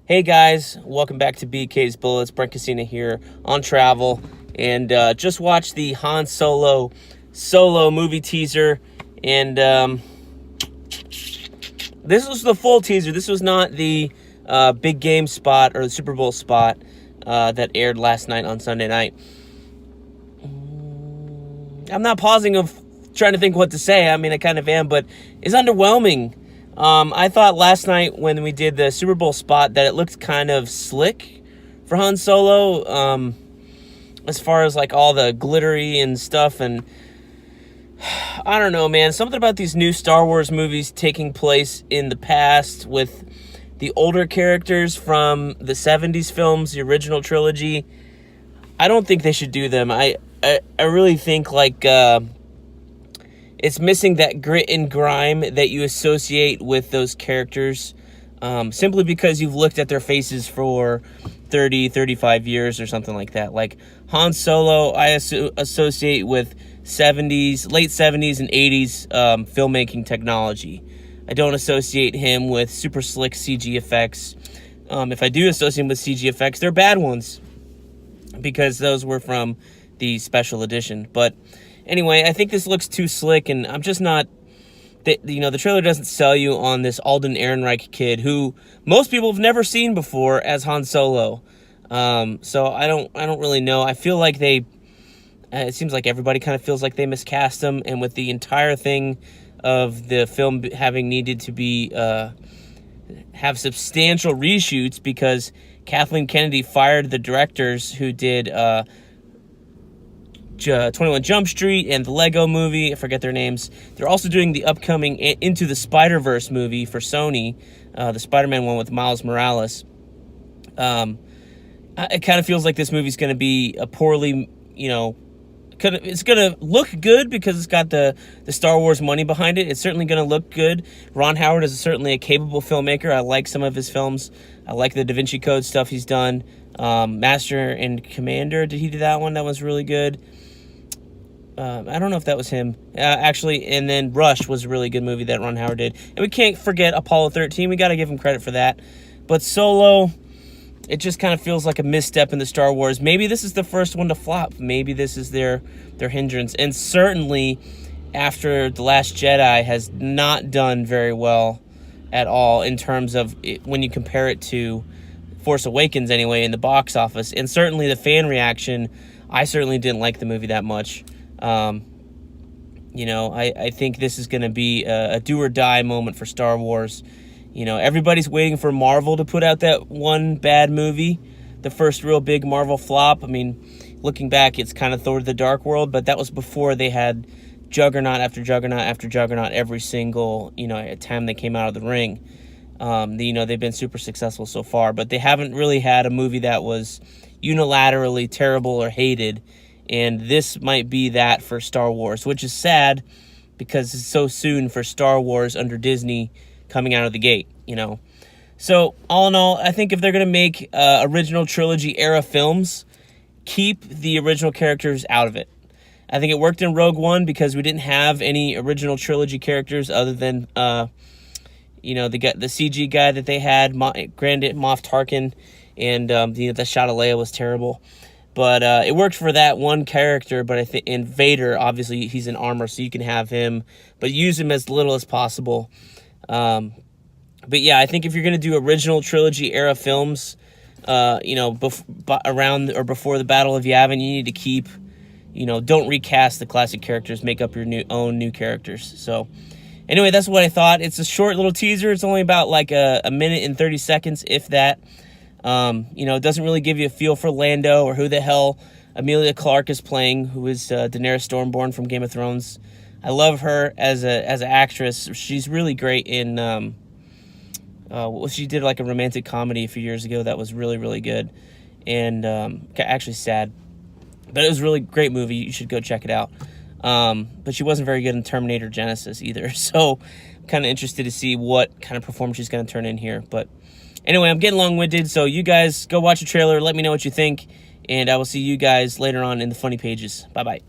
Hey guys, welcome back to BK's Bullets. Brent Casina here on travel, and just watched the Han Solo movie teaser, and this was the full teaser. This was not the big game spot or the Super Bowl spot that aired last night on Sunday night. I'm not pausing of trying to think what to say. I mean, I kind of am, but it's underwhelming. I thought last night when we did the Super Bowl spot that it looked kind of slick for Han Solo, as far as like all the glittery and stuff, and I don't know, man. Something about these new Star Wars movies taking place in the past with the older characters from the 70s films, the original trilogy. I don't think they should do them. I really think like it's missing that grit and grime that you associate with those characters, simply because you've looked at their faces for 30, 35 years or something like that. Like Han Solo, I associate with late 70s and 80s filmmaking technology. I don't associate him with super slick CG effects. If I do associate him with CG effects, they're bad ones, because those were from the special edition. But anyway, I think this looks too slick, and I'm just not. The trailer doesn't sell you on this Alden Ehrenreich kid who most people have never seen before as Han Solo. So I don't really know. I feel like it seems like everybody kind of feels like they miscast him, and with the entire thing of the film having needed to be have substantial reshoots because Kathleen Kennedy fired the directors who did 21 Jump Street and the Lego movie. I forget their names. They're also doing the upcoming Into the Spider-Verse movie for Sony, the Spider-Man one with Miles Morales. It kind of feels like this movie's going to be a poorly, it's going to look good because it's got the Star Wars money behind it. It's certainly going to look good. Ron Howard is certainly a capable filmmaker. I like some of his films. I like the Da Vinci Code stuff he's done. Master and Commander, did he do that one? That was really good. I don't know if that was him, actually. And then Rush was a really good movie that Ron Howard did. And we can't forget Apollo 13. We got to give him credit for that. But Solo, it just kind of feels like a misstep in the Star Wars. Maybe this is the first one to flop. Maybe this is their hindrance. And certainly, after The Last Jedi has not done very well at all in terms of it, when you compare it to Force Awakens anyway in the box office. And certainly the fan reaction, I certainly didn't like the movie that much. I think this is going to be a do or die moment for Star Wars. Everybody's waiting for Marvel to put out that one bad movie, the first real big Marvel flop. I mean, looking back, it's kind of Thor: The Dark World, but that was before they had Juggernaut after Juggernaut after Juggernaut every single, time they came out of the ring. They've been super successful so far, but they haven't really had a movie that was unilaterally terrible or hated. And this might be that for Star Wars, which is sad because it's so soon for Star Wars under Disney coming out of the gate, So, all in all, I think if they're going to make original trilogy era films, keep the original characters out of it. I think it worked in Rogue One because we didn't have any original trilogy characters other than, the CG guy that they had, Grand Moff Tarkin, and the shot of Leia was terrible. But it worked for that one character. But I think in Vader, obviously he's in armor, so you can have him, but use him as little as possible. But yeah, I think if you're gonna do original trilogy era films, around or before the Battle of Yavin, you need to keep, don't recast the classic characters. Make up your own new characters. So anyway, that's what I thought. It's a short little teaser. It's only about like a minute and 30 seconds, if that. It doesn't really give you a feel for Lando or who the hell Emilia Clarke is playing, who is Daenerys Stormborn from Game of Thrones. I love her as an actress. She's really great in she did like a romantic comedy a few years ago that was really, really good, and actually sad, but it was a really great movie. You should go check it out. But she wasn't very good in Terminator Genesis either, so I'm kind of interested to see what kind of performance she's going to turn in here. But anyway, I'm getting long-winded, so you guys go watch the trailer. Let me know what you think, and I will see you guys later on in the funny pages. Bye-bye.